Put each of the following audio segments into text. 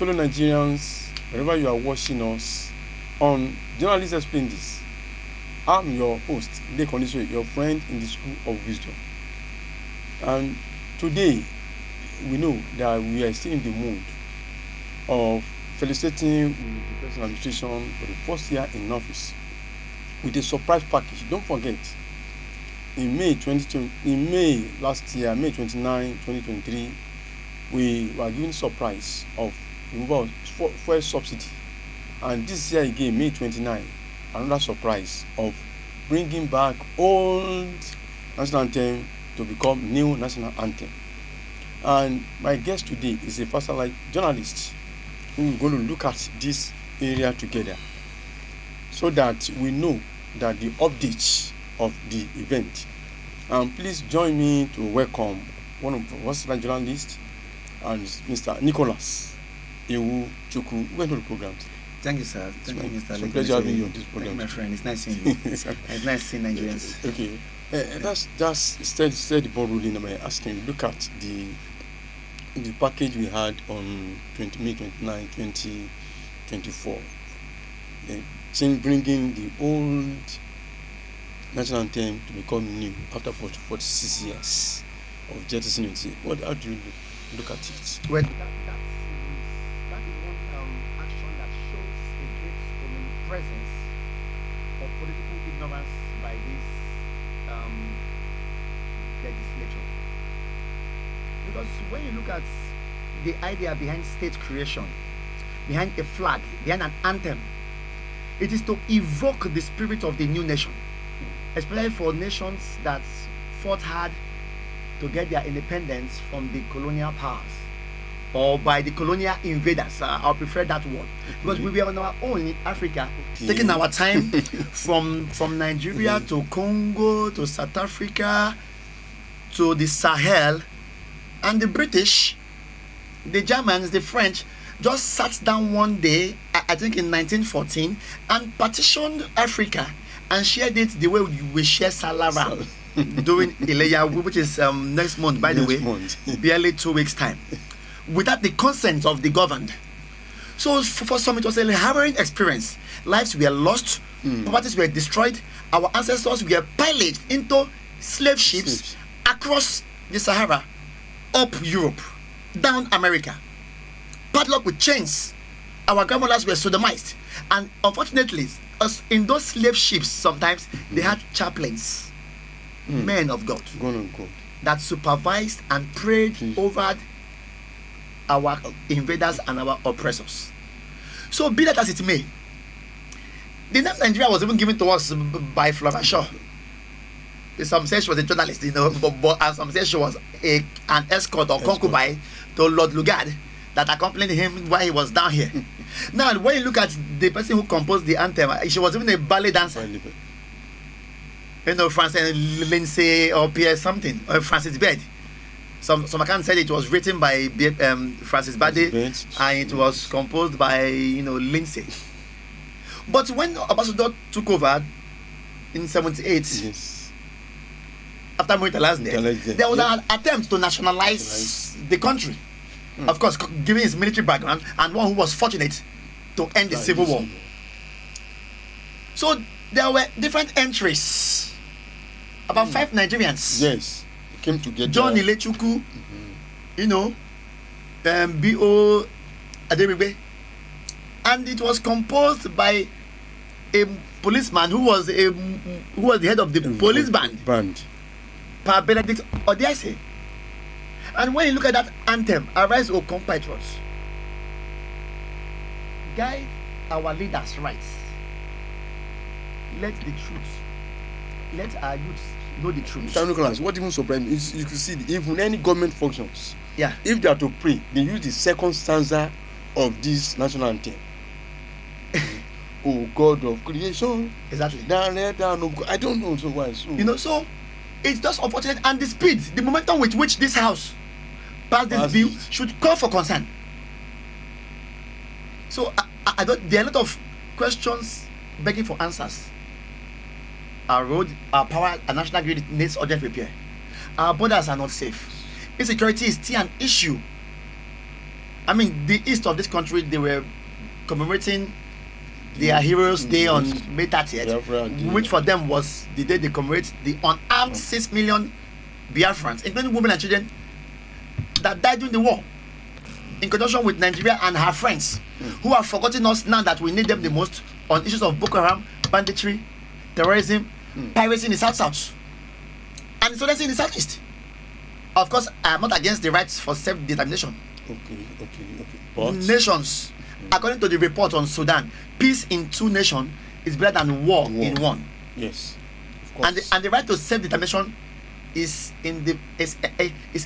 fellow Nigerians, wherever you are watching us, on Journalists Explain This, I'm your host, Nicolas, your friend in the School of Wisdom. And today, we know that we are still in the mood of felicitating the present administration for the first year in office with a surprise package. Don't forget, in May last year, May 29, 2023, we were given surprise of removal of fuel subsidy, and this year again, May 29, another surprise of bringing back old national anthem to become new national anthem. And my guest today is a versatile journalist who is going to look at this area together so that we know that the updates of the event. Please join me to welcome one of the versatile journalists, and Mr. Nicolas Iwachukwu. Welcome to the program. Thank you, sir. Thank you, Mr. It's a pleasure having you on this program. My friend, it's nice seeing you. It's nice seeing Nigerians. Okay. That's steady ball rolling. I'm asking you, look at the package we had on May 29, 2024. Bringing the old national anthem to become new after 46 years of jettisoning it. How do you look at it? Well, that is one action that shows a great presence of political ignorance by this legislature. Because when you look at the idea behind state creation, behind a flag, behind an anthem, it is to evoke the spirit of the new nation, especially for nations that fought hard to get their independence from the colonial powers or by the colonial invaders. I prefer that word because we were on our own in Africa, taking our time from Nigeria to Congo to South Africa to the Sahel, and the British, the Germans, the French just sat down one day, I think in 1914, and partitioned Africa and shared it the way we share Salara during Ileya, which is next month, by the way, barely 2 weeks' time, without the consent of the governed. So for some, it was a harrowing experience. Lives were lost, properties were destroyed, our ancestors were pillaged into slave ships across the Sahara, up Europe, down America, padlocked with chains. Our grandmothers were sodomized, and unfortunately, in those slave ships, sometimes they had chaplains, men of God, that supervised and prayed over our invaders and our oppressors. So, be that as it may, the name Nigeria was even given to us by Flora Shaw. Some say she was a journalist, and some say she was an escort or concubine to Lord Lugard that accompanied him while he was down here. Now, when you look at the person who composed the anthem, she was even a ballet dancer. Francis Lindsay or Pierre something, or Francis Bed. Some account said it was written by Francis Bade, and it was composed by Lindsay. But when Ambassador took over in 1978, after Murtala's death, there was an attempt to nationalize the country. Of course, given his military background, and one who was fortunate to end the civil war. So there were different entries. About 5 Nigerians. Yes, came together. John Iwachukwu, B.O. Adebigbe, and it was composed by a policeman who was the head of the police band. Pa Benedict Odiase. And when you look at that anthem, Arise, O compatriots, guide our leaders right. Let the truth, let our youth know the truth. Mr. Nicolas, what even surprised me is you can see even any government functions, if they are to pray, they use the second stanza of this national anthem. Oh God of creation. Exactly. I don't know why. So it's just unfortunate, and the speed, the momentum with which this house passed this bill should call for concern. So I don't. There are a lot of questions begging for answers. Our road, our power, our national grid needs urgent repair. Our borders are not safe. Insecurity is still an issue. I mean, the east of this country, they were commemorating their Heroes Day on May 30th, which for them was the day they commemorate the unarmed 6 million Biafrans, including women and children, that died during the war, in conjunction with Nigeria and her friends, who have forgotten us now that we need them the most on issues of Boko Haram, banditry, terrorism, piracy in the South. And so let's say in the Southeast. Of course, I am not against the rights for self-determination. Okay. But Nations, according to the report on Sudan, peace in 2 nations is better than war in 1. Yes, of course. And the right to self-determination is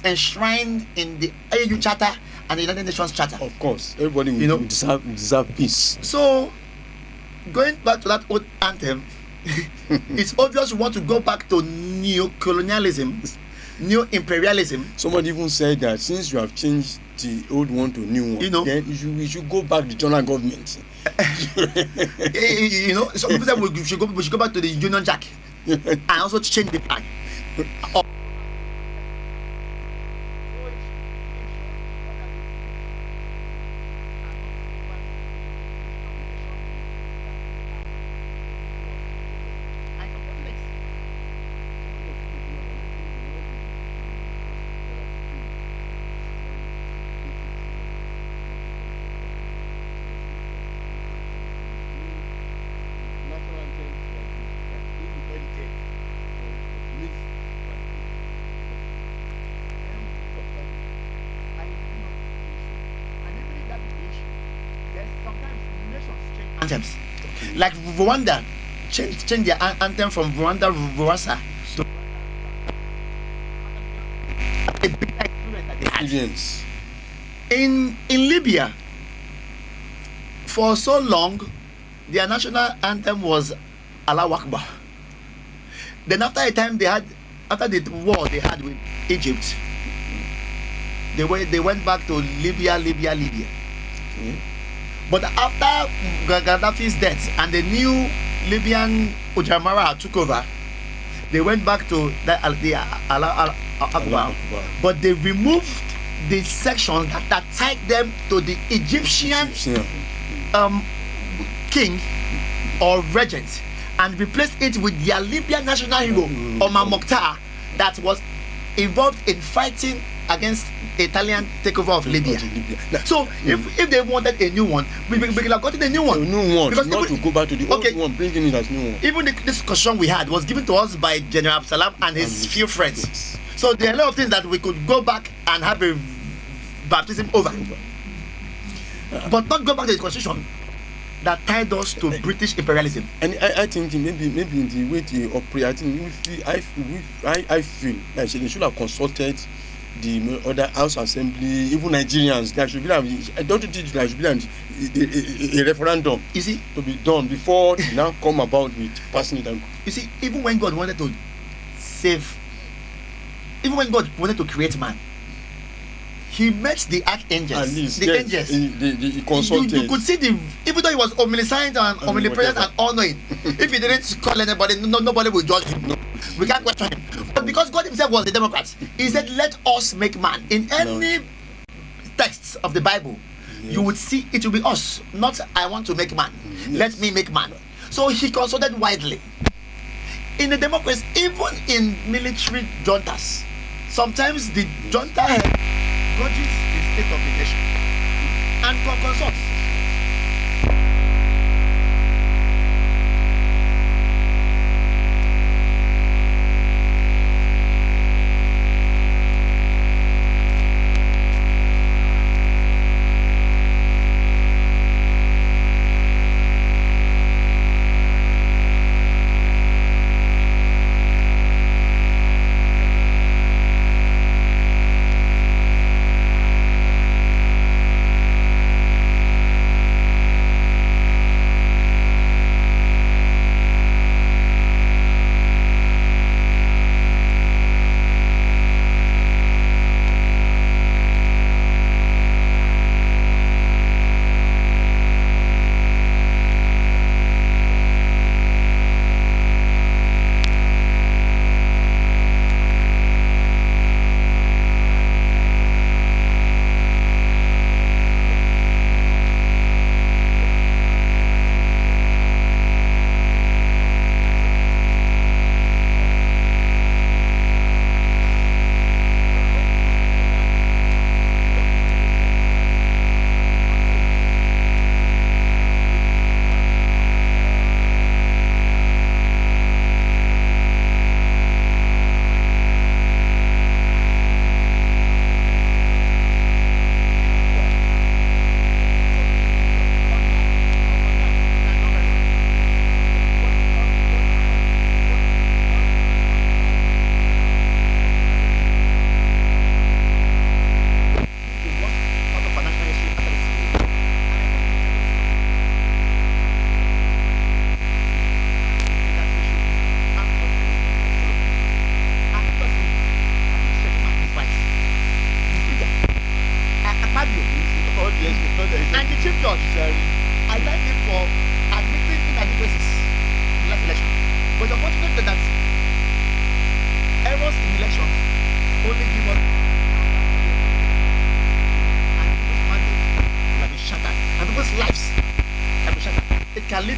enshrined in the AU Charter and the United Nations Charter. Of course, everybody will deserve peace. So, going back to that old anthem, it's obvious we want to go back to neo-colonialism, neo-imperialism. Somebody even said that since you have changed the old one to new one, then we should go back to the general government. Some people say we should go back to the Union Jack and also change the plan. Anthems. Like Rwanda changed their anthem from Rwanda Rwasa to a big experience that they had. In Libya, for so long, their national anthem was Allah Akbar. Then after the war they had with Egypt, they went back to Libya. But after Gaddafi's death and the new Libyan Ujamara took over, they went back to the Allah Akbar. But they removed the sections that tied them to the Egyptian king or regent and replaced it with their Libyan national hero, Omar Mokhtar, that was involved in fighting against Italian takeover of Libya. So if they wanted a new one, we could have gotten a new one. Because not to go back to the old one, bringing it as new one. Even this discussion we had was given to us by General Absalam and his few friends. Yes. So there are a lot of things that we could go back and have a baptism over. But not go back to the constitution that tied us to British imperialism. And I think maybe in the way they operate, I think I feel that they should have consulted the other House Assembly, even Nigerians. There should be don't you think there should be a referendum? You see, to be done before they now come about with passing it. You see, even when God wanted to create man, He met the archangels, the angels. He consulted. You could see even though he was omniscient and omnipresent and all-knowing, if he didn't call anybody, nobody would judge him. No. We can't question him. But because God himself was a Democrat, he said, let us make man. In any texts of the Bible, you would see it will be us, not I want to make man. Let me make man. So he consulted widely. In the democracy, even in military juntas, sometimes the junta head judges the state of the nation and consults.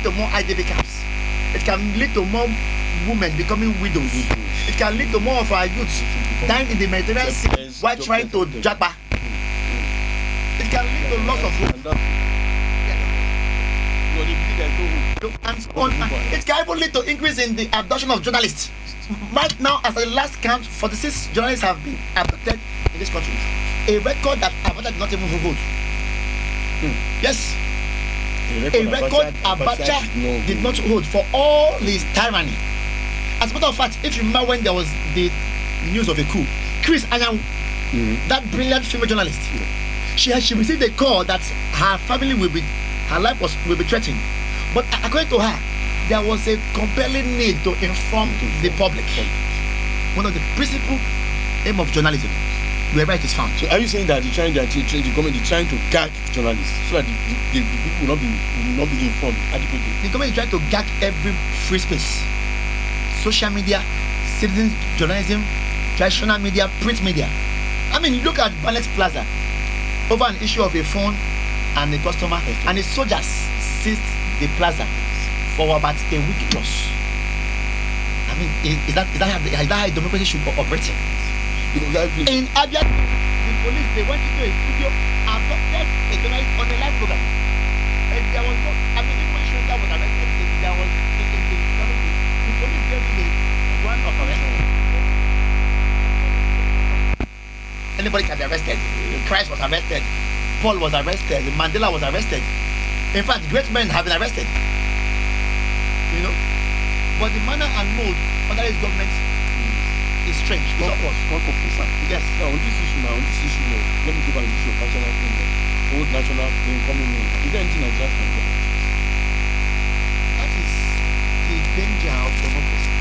to more IDP camps. It can lead to more women becoming widows. It can lead to more of our youths dying in the Mediterranean Sea while trying to japa. It can lead to loss of hope. It can even lead to increase in the abduction of journalists. Right now, as the last count, 46 journalists have been abducted in this country. A record that Abacha did not even hold. Yes. A record Abacha did not hold for all his tyranny. As a matter of fact, if you remember when there was the news of a coup, Chris Anyang, that brilliant female journalist, she received a call that her family her life will be threatened. But according to her, there was a compelling need to inform the public. One of the principal aim of journalism, wherever it is found. So are you saying that the government is trying to gag journalists so that the people will not be informed adequately? The government is trying to gag every free space. Social media, citizen journalism, traditional media, print media. I mean, look at Balance Plaza over an issue of a phone and a customer, and the soldiers seized the plaza for about a week plus. I mean, is that how democracy should operate? In Abia, the police, they went into a studio, abducted a journalist on a live program. And there was no, I mean, even when Shweta was arrested, there was the police gave him one operation. Anybody can be arrested. Christ was arrested. Paul was arrested. Mandela was arrested. In fact, great men have been arrested. You know? But the manner and mode under his government is strange. It's of course. Yes. Now on this issue, let me go back to the issue of national thing. Old national thing coming in. Is there anything Nigeria can do? That is the danger of democracy.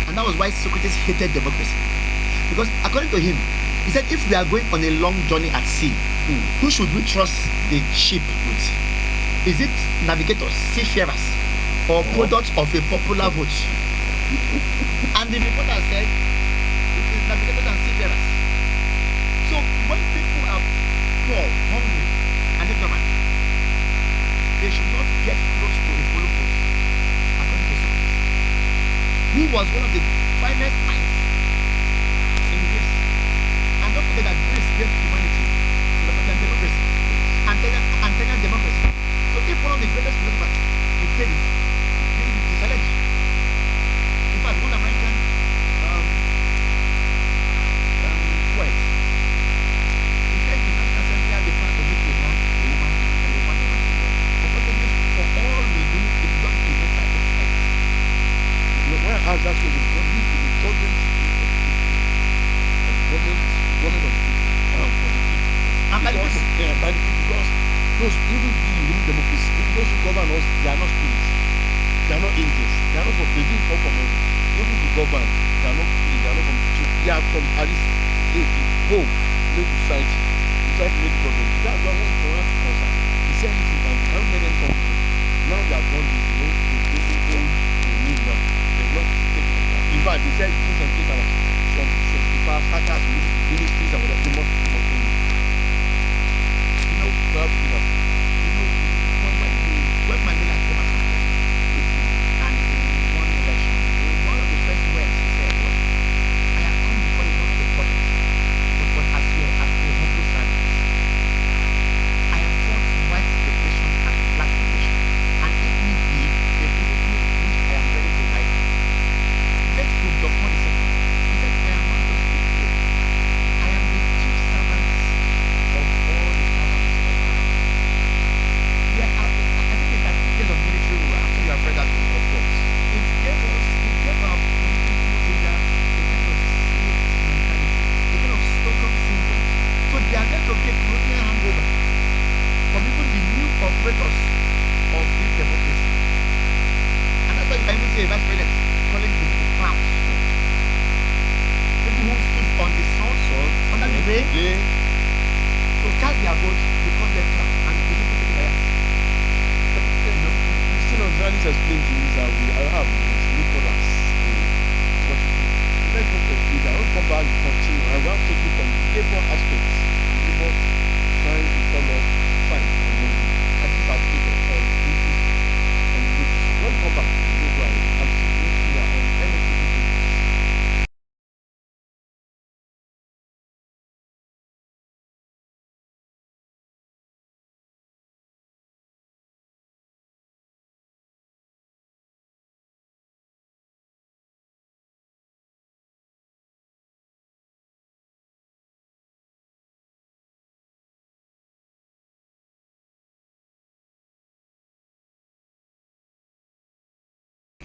And that was why Socrates hated democracy. Because according to him, he said if we are going on a long journey at sea, who should we trust the ship with? Is it navigators, seafarers, or products of a popular vote? And the reporter said it is navigators and seafarers. So when people are poor, hungry, and ignorant, they should not get close to a follow boat, according to Socrates, who was one of the finest minds in Greece. And don't forget that Greece gave humanity democracy, Antonian democracy. So if one of the greatest philosophers did it, this is the challenge. In fact, one American poet, he said the National Assembly had the power to make a man, a woman, and a woman, unfortunately, for all we do, it is not to make that effect. When I ask that question, because this is the government of people. Because those even in democracy, those who govern us, they are not spirits, they are not angels, they are not from, they didn't come from heaven. Even to govern, they are not spirits, they are not from they are from at least home, make society, try to make government. That's why one for us concern. He said anything and we can't let them come. Now they have done this, they need now. They've not taken it like that. In fact, they said in some cases some people started ministries and whatever, they must when Mandela came out and he won the election, one of the first words he said was, I have come before you not as a prophet, but as a humble servant. I have fought white liberation and black liberation, and if need be, the principle which I am ready to write. Let's prove Dr. He said, I am not just a pope. I am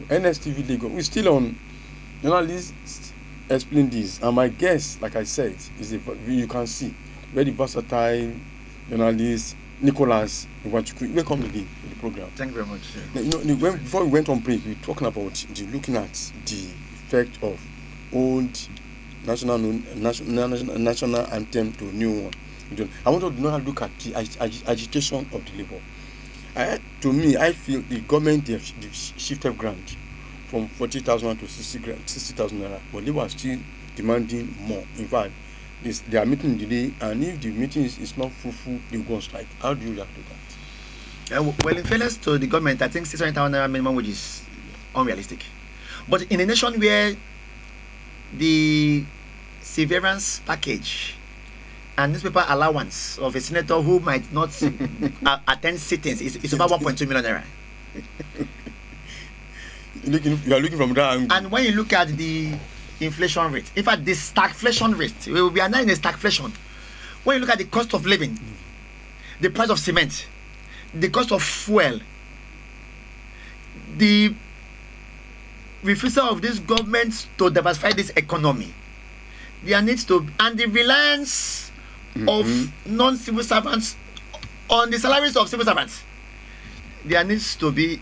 NSTV Lagos. We're still on journalists explain this, and my guest, like I said, is you can see very versatile journalist Nicolas Iwachukwu. Welcome again to the program. Thank you very much. Before we went on break, we were talking about looking at the effect of old national anthem to new one. I want to know how to look at the agitation of the labor. To me, I feel the government they've shifted grant from 40,000 to 60,000 naira, but they were still demanding more. In fact, they are meeting today, and if the meeting is not fruitful, they go on strike. How do you react to that? Well, in fairness to the government, I think 600,000 naira minimum wage is unrealistic. But in a nation where the severance package and newspaper allowance of a senator who might not attend sittings is over 1.2 million naira. You are looking from that angle. And when you look at the inflation rate, in fact, the stagflation rate, we are now in a stagflation. When you look at the cost of living, the price of cement, the cost of fuel, the refusal of this government to diversify this economy, there needs to, and the reliance of non-civil servants on the salaries of civil servants, there needs to be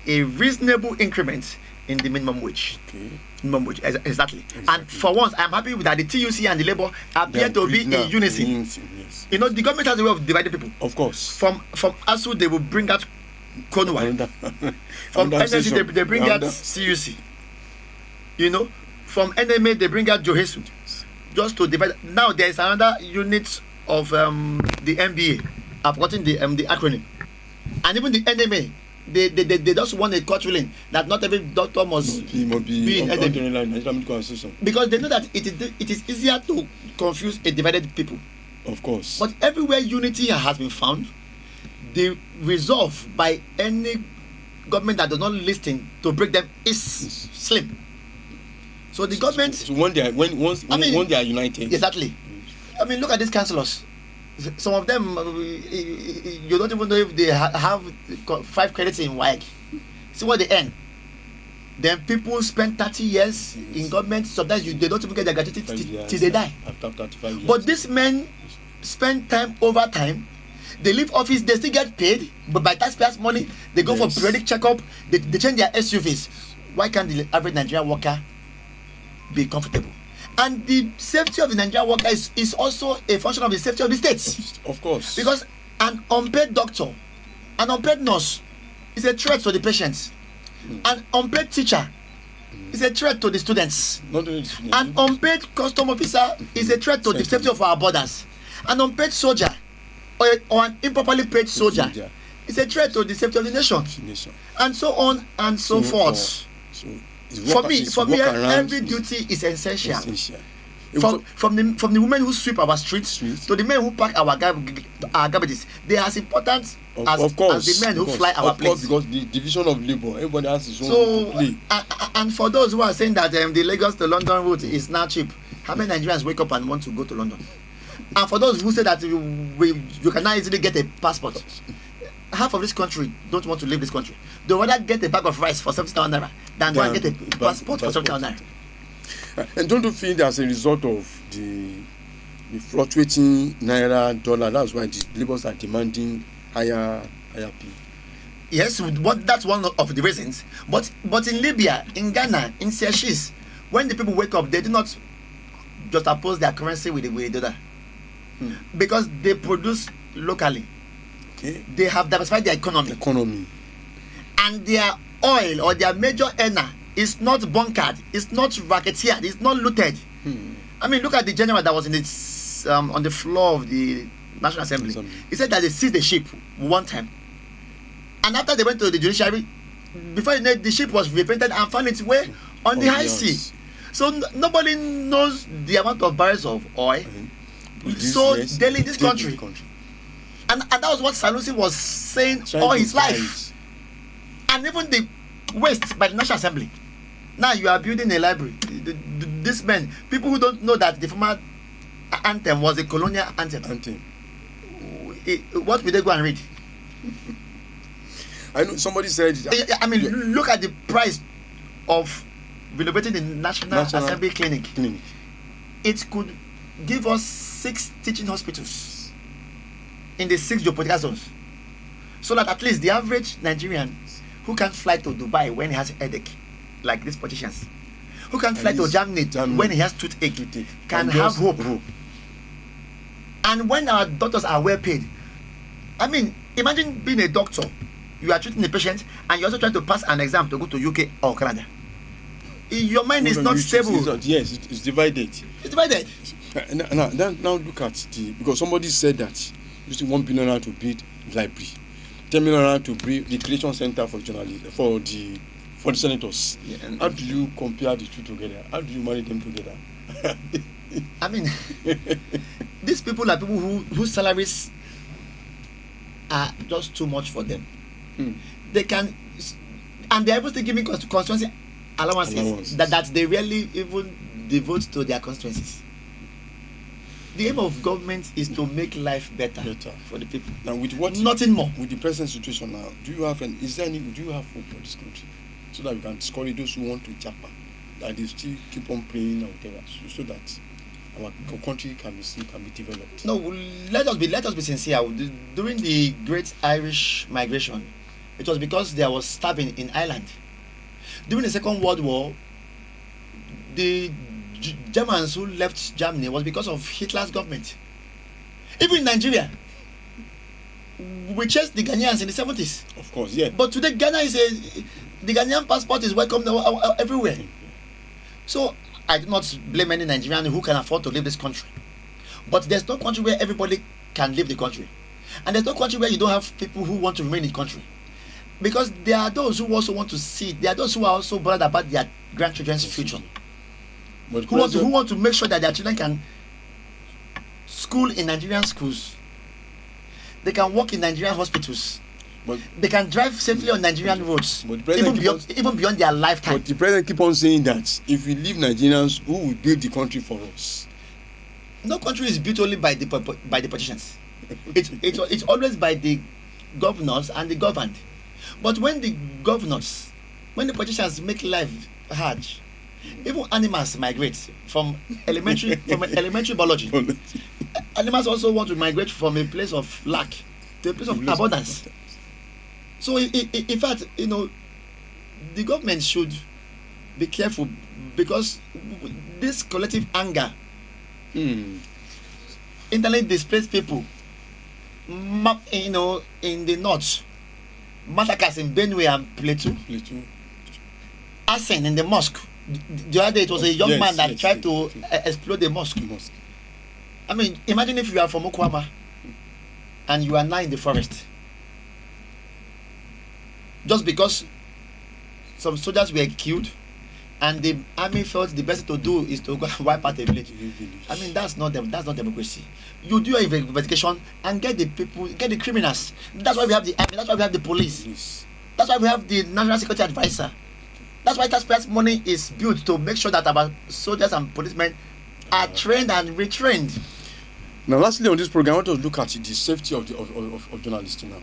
a reasonable increment in the minimum wage. Okay. Minimum wage, exactly. And for once, I'm happy with that the TUC and the Labour appear to be in unison. Yes. You know, the government has a way of dividing people. Of course. From ASU, they will bring out Konwa. From NSC, they bring out CUC. You know, from NMA, they bring out Johesu. Just to divide. Now there is another unit of the MBA. I've forgotten the acronym. And even the NMA, they just want a court ruling that not every doctor must be in NMA. Because they know that it is easier to confuse a divided people. Of course. But everywhere unity has been found, the resolve by any government that does not listen to break them is slim. So the government. So when they are united. Exactly. I mean, look at these councillors. Some of them, you don't even know if they have 5 credits in WAEC. See what they earn. Then people spend 30 years in government. Sometimes they don't even get their gratuity till they die. After 35 years. But these men spend time over time. They leave office, they still get paid, but by taxpayers' money, they go for periodic checkup. They change their SUVs. Why can't the average Nigerian worker be comfortable? And the safety of the Nigerian worker is also a function of the safety of the states. Of course. Because an unpaid doctor, an unpaid nurse is a threat to the patients. An unpaid teacher is a threat to the students. An unpaid custom officer is a threat to the safety of our borders. An unpaid soldier or an improperly paid soldier is a threat to the safety of the nation. And so on and so forth. For me, every duty is essential. From the women who sweep our streets to the men who pack our garbages, they are as important as the men who fly our planes. Because the division of labor, everybody has his own to play. And for those who are saying that the Lagos to London route is now cheap, how many Nigerians wake up and want to go to London? And for those who say that you can now easily get a passport, half of this country don't want to leave this country. They would rather get a bag of rice for 70,000 naira than go and get a passport for 70,000 naira. And don't you think as a result of the fluctuating naira dollar, that's why the laborers are demanding higher pay? Yes, that's one of the reasons. But in Libya, in Ghana, in Seychelles, when the people wake up, they do not just oppose their currency with the dollar. Because they produce locally. Okay. They have diversified their economy. And their oil or their major earner is not bunkered, it's not racketeered, it's not looted. I mean, look at the general that was in on the floor of the National Assembly. He said that they seized the ship one time. And after they went to the judiciary, before you know, the ship was repainted and found its way on the high sea. So nobody knows the amount of barrels of oil sold daily in this country. And that was what Sanusi was saying all his life. And even the waste by the National Assembly. Now you are building a library. These men, people who don't know that the former anthem was a colonial anthem. What will they go and read? I know somebody said. I mean, look at the price of renovating the National Assembly Clinic. It could give us 6 teaching hospitals in the 6 geopolitical zones, so that at least the average Nigerian who can't fly to Dubai when he has a headache, like these politicians, who can't fly to Germany when he has toothache, can have hope. And when our doctors are well paid, I mean, imagine being a doctor, you are treating a patient, and you're also trying to pass an exam to go to UK or Canada. Your mind is not stable. Yes, it's divided. It's divided. Now look at because somebody said that using $1 billion to build library, $10 million to build the creation center for journalists for the senators. Yeah, how do you compare the two together? How do you manage them together? I mean, these people are people whose salaries are just too much for them. They can, and they're able to give constituency allowances that they rarely even devote to their constituencies. The aim of government is to make life better for the people. Now, with nothing more. With the present situation now, do you have hope for this country, so that we can discourage those who want to japa, that they still keep on praying or whatever, so that our country can be developed? No, let us be sincere. During the Great Irish Migration, it was because there was stabbing in Ireland. During the Second World War, the Germans who left Germany was because of Hitler's government. Even in Nigeria, we chased the Ghanaians in the 70s. Of course, yeah. But today, the Ghanaian passport is welcome everywhere. So I do not blame any Nigerian who can afford to leave this country. But there's no country where everybody can leave the country. And there's no country where you don't have people who want to remain in the country. Because there are those who also want to see, there are those who are also bothered about their grandchildren's future. But who want to make sure that their children can school in Nigerian schools. They can work in Nigerian hospitals. But they can drive safely on Nigerian roads, even beyond their lifetime. But the president keep on saying that if we leave Nigerians, who will build the country for us? No country is built only by the politicians. It's always by the governors and the governed. But when the politicians make life hard, even animals migrate from elementary biology. Animals also want to migrate from a place of lack to a place of abundance. So in fact, the government should be careful, because this collective anger, internally displaced people, in the north, massacres in Benue and Plateau, arson in the mosque. The other day it was a young man that tried to explode the mosque. I mean, imagine if you are from Okwama and you are now in the forest, just because some soldiers were killed and the army felt the best thing to do is to go and wipe out a village. I mean, that's not democracy. You do your investigation and get the criminals. That's why we have the army. That's why we have the police. That's why we have the national security advisor. That's why taxpayers' money is built to make sure that our soldiers and policemen are trained and retrained. Now, lastly, on this program, I want to look at the safety of journalists now.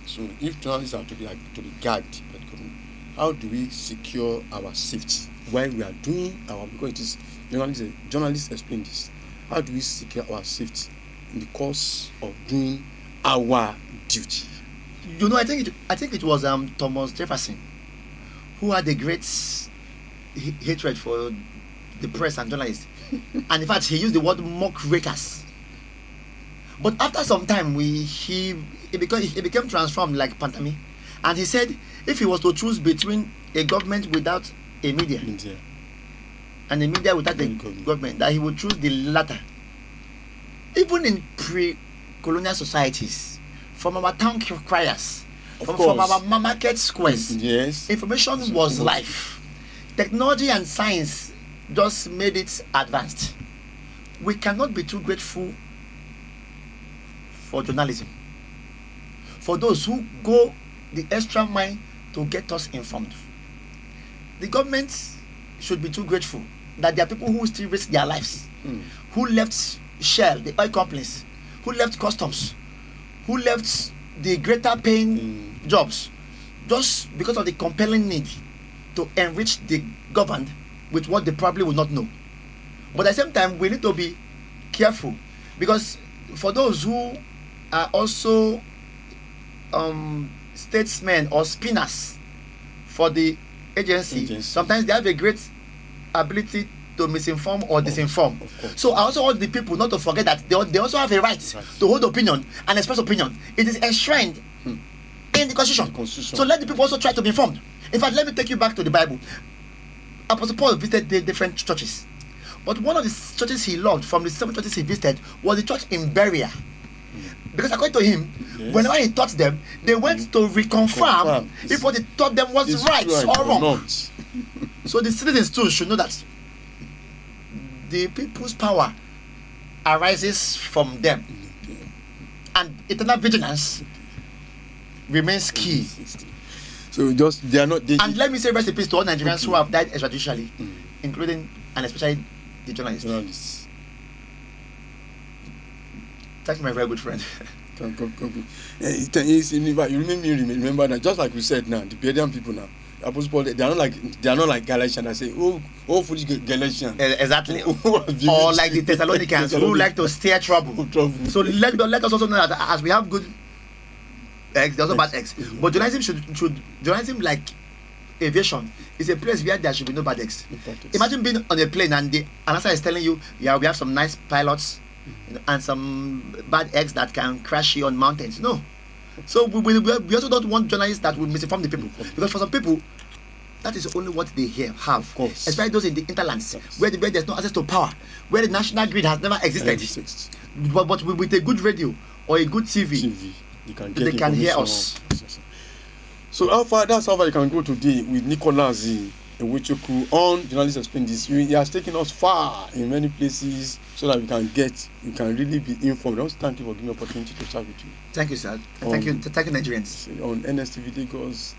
So, if journalists are to be guarded by the government, how do we secure our safety while we are doing because it is journalists explain this. How do we secure our safety in the course of doing our duty? I think it was Thomas Jefferson who had a great hatred for the press and journalists. And in fact, he used the word muckrakers. But after some time, he became transformed like Pantami. And he said if he was to choose between a government without a media and a media without a government, that he would choose the latter. Even in pre-colonial societies, from our town criers, from our market squares, information was life. Technology and science just made it advanced. We cannot be too grateful for journalism, for those who go the extra mile to get us informed. The government should be too grateful that there are people who still risk their lives, who left Shell, the oil companies, who left customs, who left the greater paying jobs just because of the compelling need to enrich the governed with what they probably will not know. But at the same time, we need to be careful, because for those who are also statesmen or spinners for the agency, sometimes they have a great ability to misinform or disinform. So I also want the people not to forget that they also have a right to hold opinion and express opinion. It is enshrined in the Constitution. So let the people also try to be informed. In fact, let me take you back to the Bible. Apostle Paul visited the different churches, but one of the churches he loved from the 7 churches he visited was the church in Berea, because according to him, whenever he taught them, they went to reconfirm if what he taught them was right or wrong. So the citizens too should know that the people's power arises from them, and eternal vigilance remains key. So they are not. And let me say rest in peace to all Nigerians who have died extrajudicially, including and especially the journalists. Thank you, my very good friend. You remember that, just like we said now, the Berean people now, Apostle Paul, they are not like Galatians that say, oh foolish Galatians. Exactly. Or like the Thessalonians who like to stir trouble. So let us also know that as we have good eggs, there's also bad eggs. But journalism, like aviation, is a place where there should be no bad eggs. Imagine being on a plane and the announcer is telling you, yeah, we have some nice pilots and some bad eggs that can crash you on mountains. No. So we also don't want journalists that will misinform the people, because for some people that is only what they have, especially those in the interlands, where there's no access to power, where the national grid has never existed. But with a good radio or a good TV they can hear us. So that's how far you can go today with Nicolas Iwachukwu on Journalists Explain This. He has taken us far in many places so that we can really be informed. I want to thank you for giving me the opportunity to chat with you. Thank you, sir. Thank you, Nigerians. On NSTV Lagos,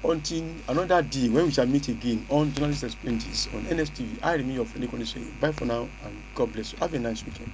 until another day when we shall meet again on Journalists Explain This on NSTV. I remain your friendly condition. Bye for now, and God bless you. Have a nice weekend.